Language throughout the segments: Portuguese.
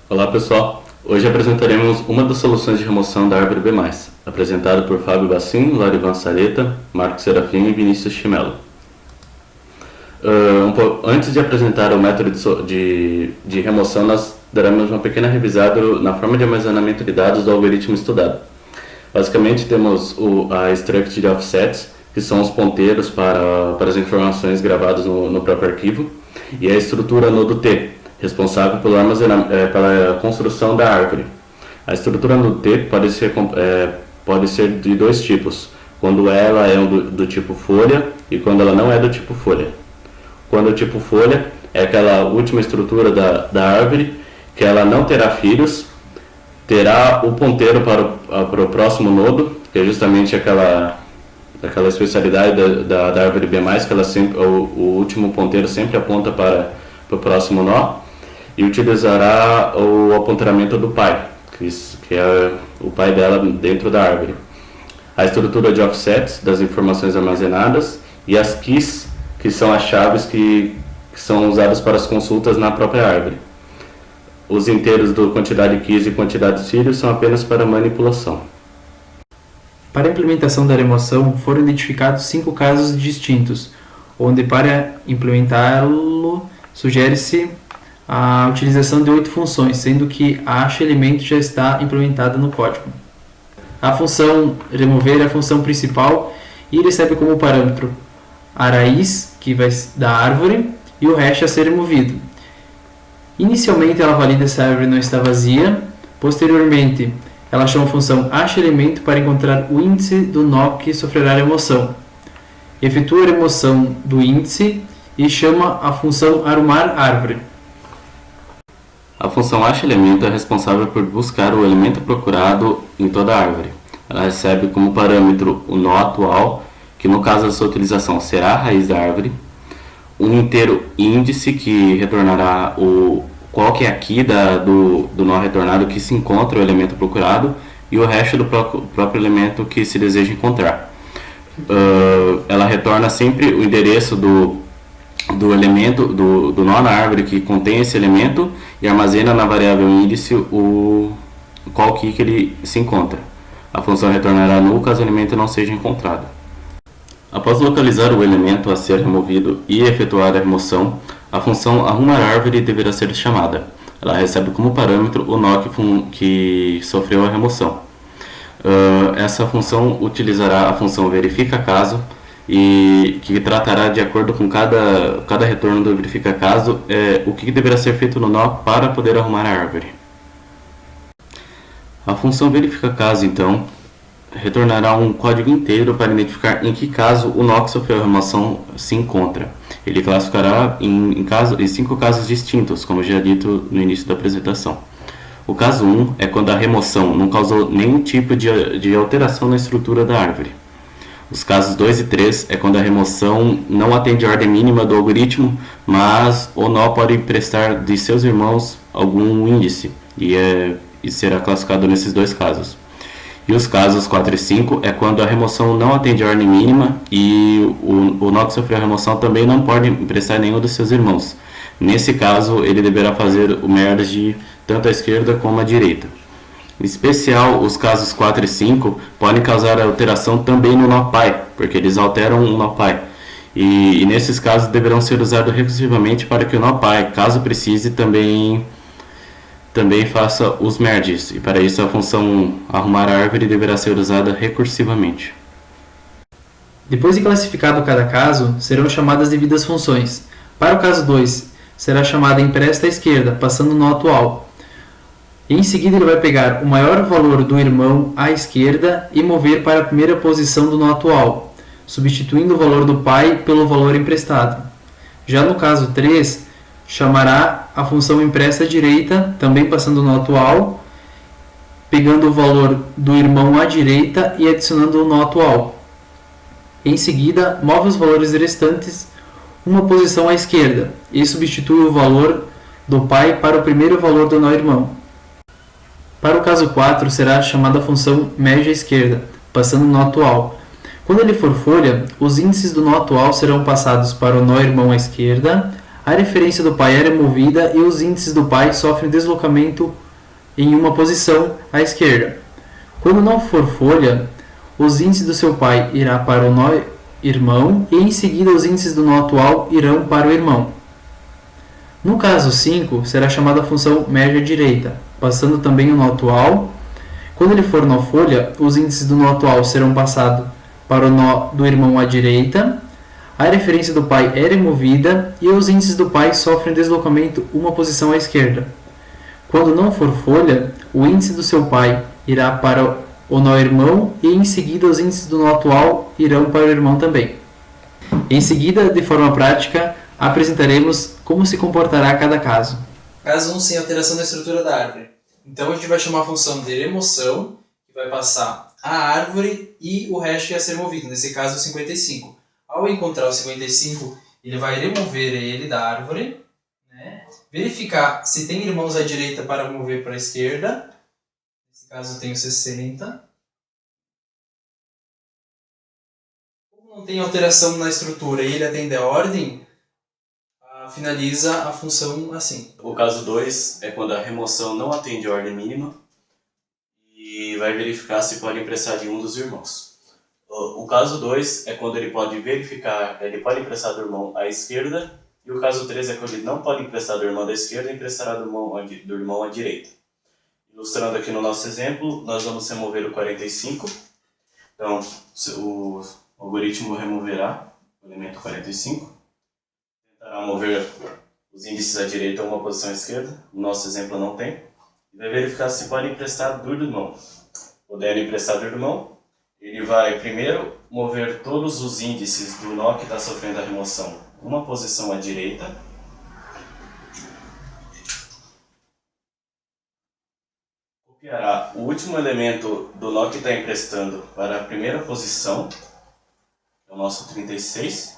Olá pessoal, hoje apresentaremos uma das soluções de remoção da árvore B+, apresentado por Fábio Bassin, Lorivan Sareta, Marcos Serafim e Vinícius Chimelo. Antes de apresentar o método de remoção, nós daremos uma pequena revisada na forma de armazenamento de dados do algoritmo estudado. Basicamente temos a struct de offsets, que são os ponteiros para as informações gravadas no próprio arquivo, e a estrutura nodo T, responsável pela construção da árvore. A estrutura nodo T pode ser de dois tipos, quando ela é do tipo folha e quando ela não é do tipo folha. Quando o tipo folha é aquela última estrutura da árvore, que ela não terá filhos, terá o ponteiro para o próximo nodo, que é justamente aquela especialidade da árvore B+, que o último ponteiro sempre aponta para o próximo nó, e utilizará o apontamento do pai, que é o pai dela dentro da árvore. A estrutura de offsets das informações armazenadas e as keys, que são as chaves que são usadas para as consultas na própria árvore. Os inteiros do quantidade keys e quantidade filhos são apenas para manipulação. Para a implementação da remoção, foram identificados 5 casos distintos, onde para implementá-lo sugere-se a utilização de 8 funções, sendo que a acha-elemento já está implementada no código. A função remover é a função principal e recebe como parâmetro a raiz, que vai da árvore, e o hash a ser removido. Inicialmente ela valida se a árvore não está vazia, posteriormente ela chama a função acha-elemento para encontrar o índice do nó que sofrerá remoção. Efetua a remoção do índice e chama a função arrumar árvore. A função acha-elemento é responsável por buscar o elemento procurado em toda a árvore. Ela recebe como parâmetro o nó atual, que no caso da sua utilização será a raiz da árvore, um inteiro índice que retornará qual que é a key do nó retornado que se encontra o elemento procurado e o resto do próprio elemento que se deseja encontrar. Ela retorna sempre o endereço do elemento do nó na árvore que contém esse elemento e armazena na variável índice qual key que ele se encontra. A função retornará null caso o elemento não seja encontrado. Após localizar o elemento a ser removido e efetuar a remoção, a função arrumar árvore deverá ser chamada. Ela recebe como parâmetro o nó que sofreu a remoção. Essa função utilizará a função verifica caso, e que tratará de acordo com cada retorno do verifica caso o que deverá ser feito no nó para poder arrumar a árvore. A função verifica caso, então, retornará um código inteiro para identificar em que caso o nó que sofreu a remoção se encontra. Ele classificará em 5 casos distintos, como já dito no início da apresentação. O caso 1 é quando a remoção não causou nenhum tipo de alteração na estrutura da árvore. Os casos 2 e 3 é quando a remoção não atende a ordem mínima do algoritmo, mas o nó pode emprestar de seus irmãos algum índice, e será classificado nesses 2 casos. E os casos 4 e 5 é quando a remoção não atende a ordem mínima e o nó que sofreu a remoção também não pode emprestar nenhum dos seus irmãos. Nesse caso, ele deverá fazer o merge tanto à esquerda como à direita. Em especial, os casos 4 e 5 podem causar alteração também no nó pai, porque eles alteram o nó pai. E nesses casos deverão ser usados recursivamente para que o nó pai, caso precise, também faça os merges. E para isso a função arrumar árvore deverá ser usada recursivamente. Depois de classificado cada caso, serão chamadas devidas funções. Para o caso 2, será chamada empresta à esquerda, passando o nó atual. Em seguida, ele vai pegar o maior valor do irmão à esquerda e mover para a primeira posição do nó atual, substituindo o valor do pai pelo valor emprestado. Já no caso 3, chamará a função empresta à direita, também passando o nó atual, pegando o valor do irmão à direita e adicionando o nó atual. Em seguida, move os valores restantes uma posição à esquerda e substitui o valor do pai para o primeiro valor do nó irmão. Para o caso 4, será chamada a função merge à esquerda, passando o nó atual. Quando ele for folha, os índices do nó atual serão passados para o nó irmão à esquerda, A referência do pai é removida e os índices do pai sofrem deslocamento em uma posição à esquerda. Quando não for folha, os índices do seu pai irá para o nó irmão e em seguida os índices do nó atual irão para o irmão. No caso 5, será chamada a função média direita, passando também o nó atual. Quando ele for nó folha, os índices do nó atual serão passados para o nó do irmão à direita. A referência do pai é removida e os índices do pai sofrem deslocamento uma posição à esquerda. Quando não for folha, o índice do seu pai irá para o nó irmão e em seguida os índices do nó atual irão para o irmão também. Em seguida, de forma prática, apresentaremos como se comportará cada caso. Caso 1 sem alteração da estrutura da árvore. Então a gente vai chamar a função de remoção, que vai passar a árvore e o resto ia ser removido, nesse caso o 55. Ao encontrar o 55, ele vai remover ele da árvore, né? Verificar se tem irmãos à direita para mover para a esquerda. Nesse caso eu tenho 60. Como não tem alteração na estrutura e ele atende a ordem, finaliza a função assim. O caso 2 é quando a remoção não atende a ordem mínima e vai verificar se pode emprestar de um dos irmãos. O caso 2 é quando ele pode emprestar do irmão à esquerda, e o caso 3 é quando ele não pode emprestar do irmão da esquerda e emprestará do irmão à direita. Ilustrando aqui no nosso exemplo, nós vamos remover o 45. Então, o algoritmo removerá o elemento 45, tentará mover os índices à direita a uma posição à esquerda, no nosso exemplo não tem, e vai verificar se pode emprestar do irmão. Podendo emprestar do irmão, ele vai primeiro mover todos os índices do nó que está sofrendo a remoção uma posição à direita. Copiará o último elemento do nó que está emprestando para a primeira posição, que é o nosso 36.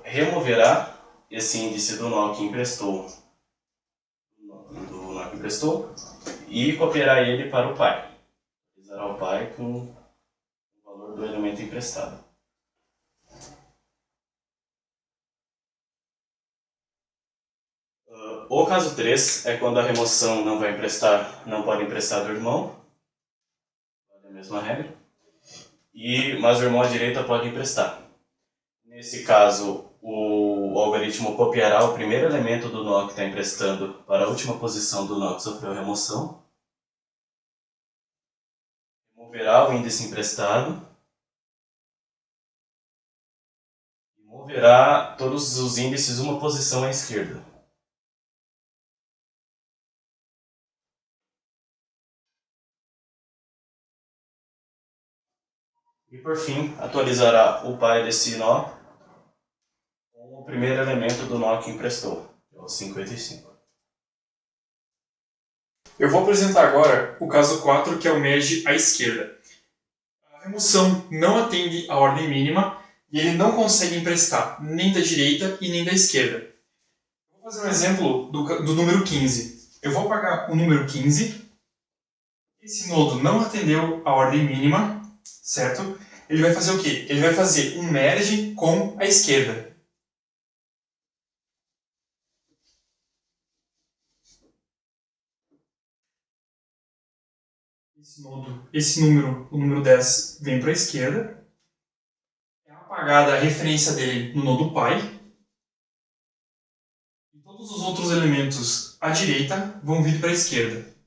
Removerá esse índice do nó que emprestou, e copiará ele para o pai. Utilizará o pai com o valor do elemento emprestado. O caso 3 é quando a remoção não pode emprestar do irmão, é a mesma regra, mas o irmão à direita pode emprestar. Nesse caso, o algoritmo copiará o primeiro elemento do nó que está emprestando para a última posição do nó que sofreu remoção, removerá o índice emprestado e moverá todos os índices uma posição à esquerda. E por fim, atualizará o pai desse nó com o primeiro elemento do nó que emprestou, que é o 55. Eu vou apresentar agora o caso 4, que é o merge à esquerda. A remoção não atende à ordem mínima e ele não consegue emprestar nem da direita e nem da esquerda. Eu vou fazer um exemplo do número 15. Eu vou apagar o número 15. Esse nodo não atendeu à ordem mínima, certo? Ele vai fazer o quê? Ele vai fazer um merge com a esquerda. O número 10, vem para a esquerda. É apagada a referência dele no nodo pai. E todos os outros elementos à direita vão vir para a esquerda.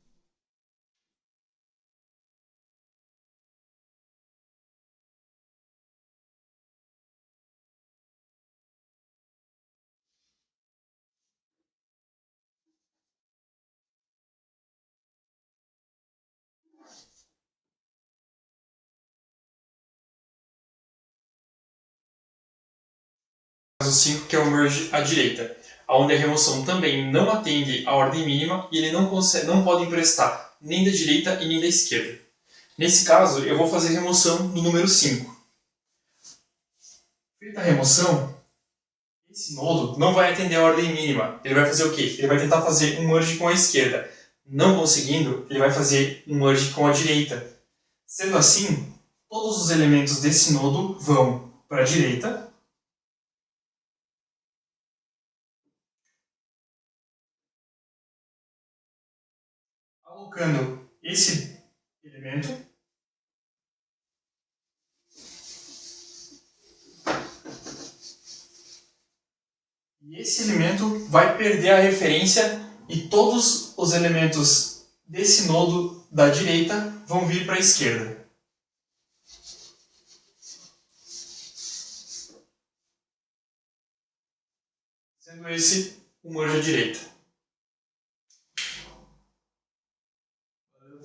Caso 5, que é o merge à direita, onde a remoção também não atende à ordem mínima e ele não pode emprestar nem da direita e nem da esquerda. Nesse caso, eu vou fazer a remoção do número 5. Feita a remoção, esse nodo não vai atender a ordem mínima. Ele vai fazer o quê? Ele vai tentar fazer um merge com a esquerda. Não conseguindo, ele vai fazer um merge com a direita. Sendo assim, todos os elementos desse nodo vão para a direita Alocando esse elemento, e esse elemento vai perder a referência e todos os elementos desse nodo da direita vão vir para a esquerda. Sendo esse o merge à direita.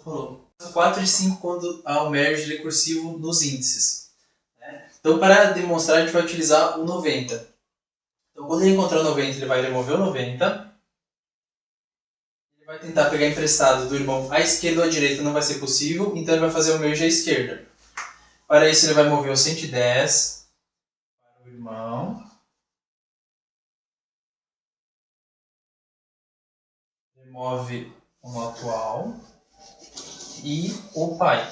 Falou. 4 e 5 quando há o merge recursivo nos índices. Então, para demonstrar, a gente vai utilizar o 90. Então, quando ele encontrar o 90, ele vai remover o 90. Ele vai tentar pegar emprestado do irmão à esquerda ou à direita, não vai ser possível, então ele vai fazer o merge à esquerda. Para isso, ele vai mover o 110 para o irmão. Remove o nó atual e o pai.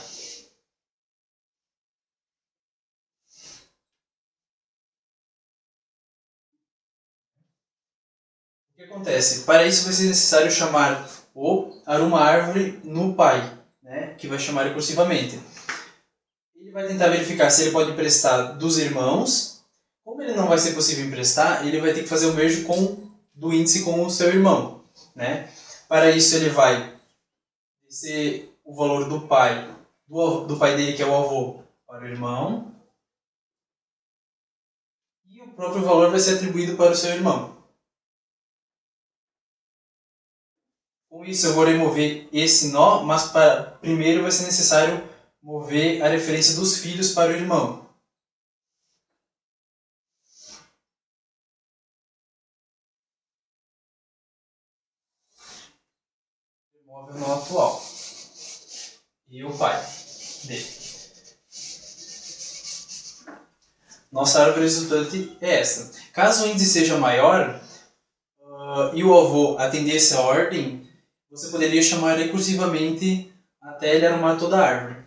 O que acontece? Para isso vai ser necessário chamar o arruma árvore no pai, né? Que vai chamar recursivamente. Ele vai tentar verificar se ele pode emprestar dos irmãos. Como ele não vai ser possível emprestar, ele vai ter que fazer o merge do índice com o seu irmão, né? Para isso ele vai descer o valor do pai dele, que é o avô, para o irmão. E o próprio valor vai ser atribuído para o seu irmão. Com isso eu vou remover esse nó, mas primeiro vai ser necessário mover a referência dos filhos para o irmão. Remove o nó atual. E o pai dele. Nossa árvore resultante é esta. Caso o índice seja maior e o avô atendesse a ordem, você poderia chamar recursivamente até ele arrumar toda a árvore.